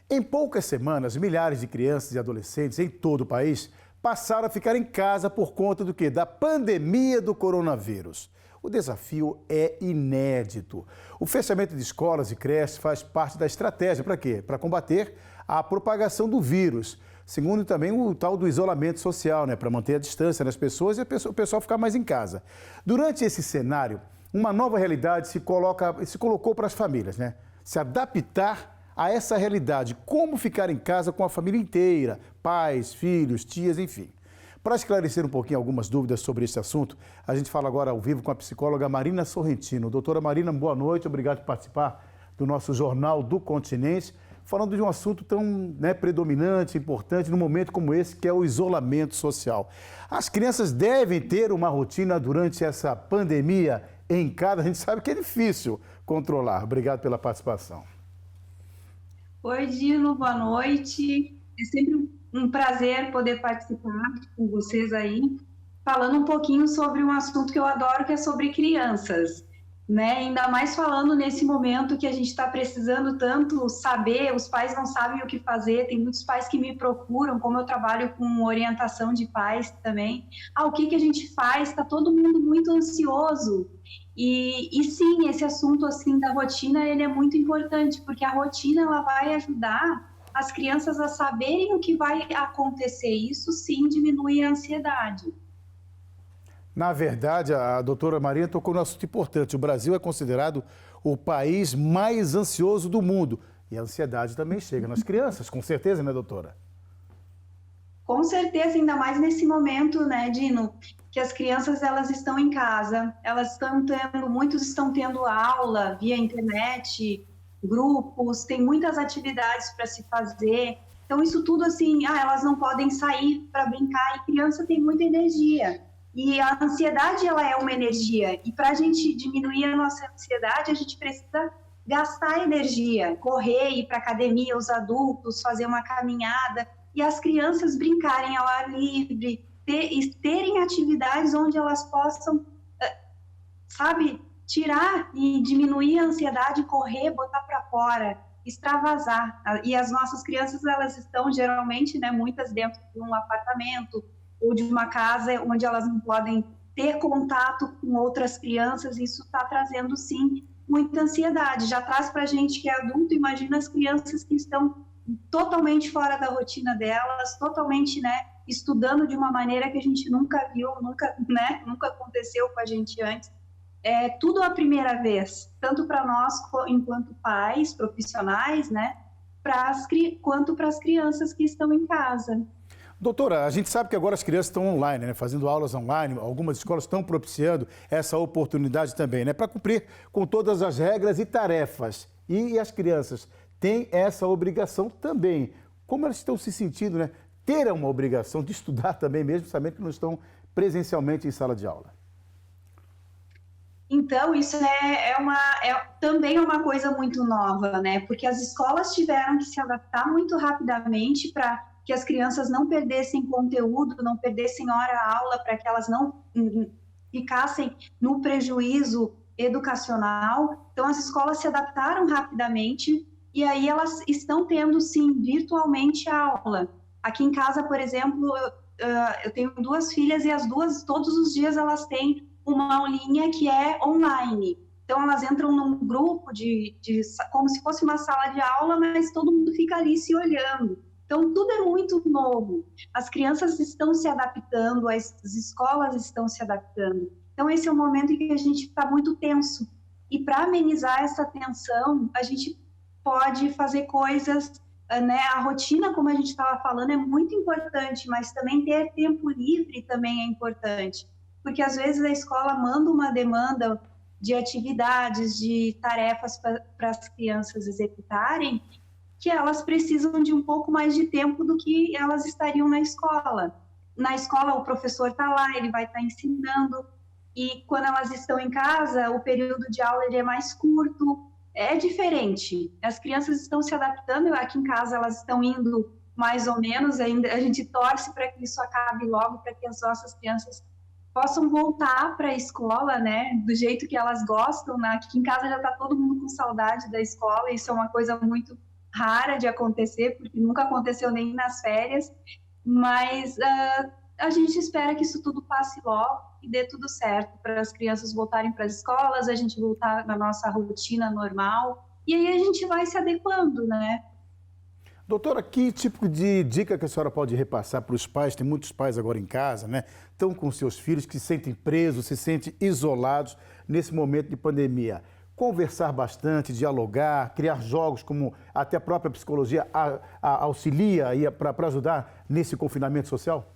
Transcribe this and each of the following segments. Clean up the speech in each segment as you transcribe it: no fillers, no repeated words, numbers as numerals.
Em poucas semanas, milhares de crianças e adolescentes em todo o país passaram a ficar em casa por conta do quê? Da pandemia do coronavírus. O desafio é inédito. O fechamento de escolas e creches faz parte da estratégia. Para quê? Para combater a propagação do vírus. Segundo também o tal do isolamento social, né? Para manter a distância das pessoas e o pessoal ficar mais em casa. Durante esse cenário, uma nova realidade se colocou para as famílias, né? Se adaptar a essa realidade, como ficar em casa com a família inteira, pais, filhos, tias, enfim. Para esclarecer um pouquinho algumas dúvidas sobre esse assunto, a gente fala agora ao vivo com a psicóloga Marina Sorrentino. Doutora Marina, boa noite, obrigado por participar do nosso Jornal do Continente, falando de um assunto tão predominante, importante, num momento como esse, que é o isolamento social. As crianças devem ter uma rotina durante essa pandemia em casa, a gente sabe que é difícil controlar. Obrigado pela participação. Oi, Dino, boa noite. É sempre um prazer poder participar com vocês aí, falando um pouquinho sobre um assunto que eu adoro, que é sobre crianças, né? Ainda mais falando nesse momento que a gente está precisando tanto saber, os pais não sabem o que fazer, tem muitos pais que me procuram, como eu trabalho com orientação de pais também. O que a gente faz? Está todo mundo muito ansioso. E sim, esse assunto assim da rotina, ele é muito importante, porque a rotina ela vai ajudar as crianças a saberem o que vai acontecer. Isso sim diminui a ansiedade. Na verdade, a doutora Marina tocou num assunto importante. O Brasil é considerado o país mais ansioso do mundo. E a ansiedade também chega nas crianças, com certeza, né, doutora? Com certeza, ainda mais nesse momento, né, Dino, que as crianças elas estão em casa, muitos estão tendo aula via internet, grupos, tem muitas atividades para se fazer. Então isso tudo assim, elas não podem sair para brincar e criança tem muita energia. E a ansiedade ela é uma energia e para a gente diminuir a nossa ansiedade a gente precisa gastar energia, correr, ir para academia, os adultos, fazer uma caminhada. E as crianças brincarem ao ar livre, terem atividades onde elas possam, tirar e diminuir a ansiedade, correr, botar para fora, extravasar. E as nossas crianças, elas estão geralmente, né, muitas dentro de um apartamento ou de uma casa onde elas não podem ter contato com outras crianças. Isso está trazendo, sim, muita ansiedade. Já traz para a gente que é adulto, imagina as crianças que estão totalmente fora da rotina delas, totalmente, estudando de uma maneira que a gente nunca viu, nunca aconteceu com a gente antes. É tudo a primeira vez, tanto para nós, enquanto pais, profissionais, quanto para as crianças que estão em casa. Doutora, a gente sabe que agora as crianças estão online, fazendo aulas online, algumas escolas estão propiciando essa oportunidade também, para cumprir com todas as regras e tarefas. E as crianças têm essa obrigação também. Como elas estão se sentindo, ter uma obrigação de estudar também, mesmo sabendo que não estão presencialmente em sala de aula? Então, isso também é uma coisa muito nova, porque as escolas tiveram que se adaptar muito rapidamente para que as crianças não perdessem conteúdo, não perdessem hora-aula, para que elas não ficassem no prejuízo educacional. Então, as escolas se adaptaram rapidamente e aí elas estão tendo, sim, virtualmente aula. Aqui em casa, por exemplo, eu tenho 2 filhas e as duas, todos os dias, elas têm uma aulinha que é online. Então, elas entram num grupo como se fosse uma sala de aula, mas todo mundo fica ali se olhando. Então, tudo é muito novo. As crianças estão se adaptando, as escolas estão se adaptando. Então, esse é um momento em que a gente está muito tenso. E para amenizar essa tensão, a gente pode fazer coisas, a rotina, como a gente estava falando, é muito importante, mas também ter tempo livre também é importante. Porque às vezes a escola manda uma demanda de atividades, de tarefas para as crianças executarem, que elas precisam de um pouco mais de tempo do que elas estariam na escola. Na escola o professor está lá, ele vai estar ensinando, e quando elas estão em casa, o período de aula ele é mais curto, é diferente. As crianças estão se adaptando, aqui em casa elas estão indo mais ou menos, ainda a gente torce para que isso acabe logo, para que as nossas crianças possam voltar para a escola, do jeito que elas gostam. Aqui em casa já está todo mundo com saudade da escola, isso é uma coisa muito rara de acontecer, porque nunca aconteceu nem nas férias, mas a gente espera que isso tudo passe logo e dê tudo certo para as crianças voltarem para as escolas, a gente voltar na nossa rotina normal, e aí a gente vai se adequando, né? Doutora, que tipo de dica que a senhora pode repassar para os pais? Tem muitos pais agora em casa, né? Estão com seus filhos que se sentem presos, se sentem isolados nesse momento de pandemia. Conversar bastante, dialogar, criar jogos, como até a própria psicologia auxilia para ajudar nesse confinamento social?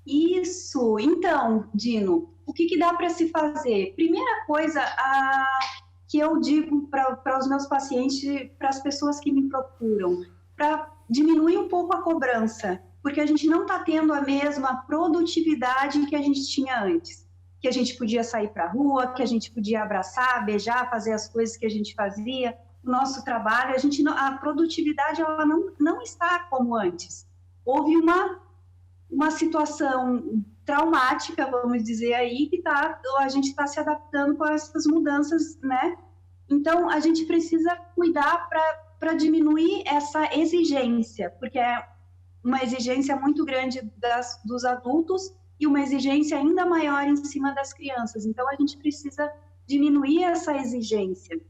Isso. Então, Dino, o que dá para se fazer? Primeira coisa, que eu digo para os meus pacientes, para as pessoas que me procuram, para diminuir um pouco a cobrança, porque a gente não está tendo a mesma produtividade que a gente tinha antes. Que a gente podia sair para a rua, que a gente podia abraçar, beijar, fazer as coisas que a gente fazia. O nosso trabalho, a produtividade ela não está como antes. Houve uma situação traumática, vamos dizer aí, que a gente está se adaptando com essas mudanças, né? Então, a gente precisa cuidar para diminuir essa exigência, porque é uma exigência muito grande dos adultos e uma exigência ainda maior em cima das crianças. Então, a gente precisa diminuir essa exigência.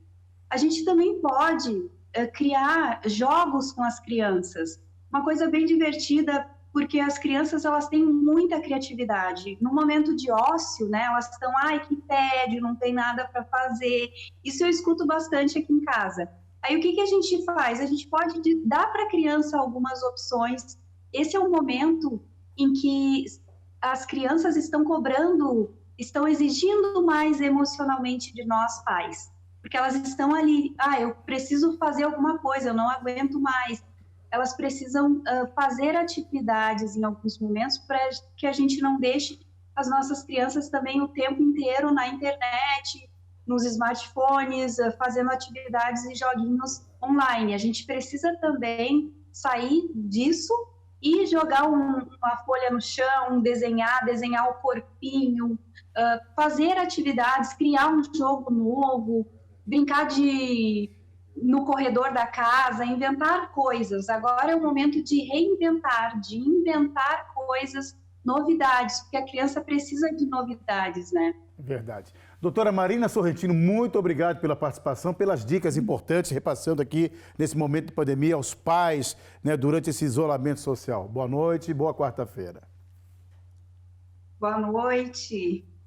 A gente também pode criar jogos com as crianças, uma coisa bem divertida, porque as crianças elas têm muita criatividade. No momento de ócio, né, elas estão, ai, que tédio, não tem nada para fazer. Isso eu escuto bastante aqui em casa. Aí o que a gente faz? A gente pode dar para a criança algumas opções. Esse é um momento em que as crianças estão cobrando, estão exigindo mais emocionalmente de nós pais. Porque elas estão ali, eu preciso fazer alguma coisa, eu não aguento mais. Elas precisam fazer atividades em alguns momentos para que a gente não deixe as nossas crianças também o tempo inteiro na internet, nos smartphones, fazendo atividades e joguinhos online. A gente precisa também sair disso e jogar uma folha no chão, desenhar o corpinho, fazer atividades, criar um jogo novo, brincar no corredor da casa, inventar coisas. Agora é o momento de reinventar, de inventar coisas, novidades, porque a criança precisa de novidades, né? Verdade. Doutora Marina Sorrentino, muito obrigado pela participação, pelas dicas importantes, repassando aqui nesse momento de pandemia aos pais, né, durante esse isolamento social. Boa noite e boa quarta-feira. Boa noite.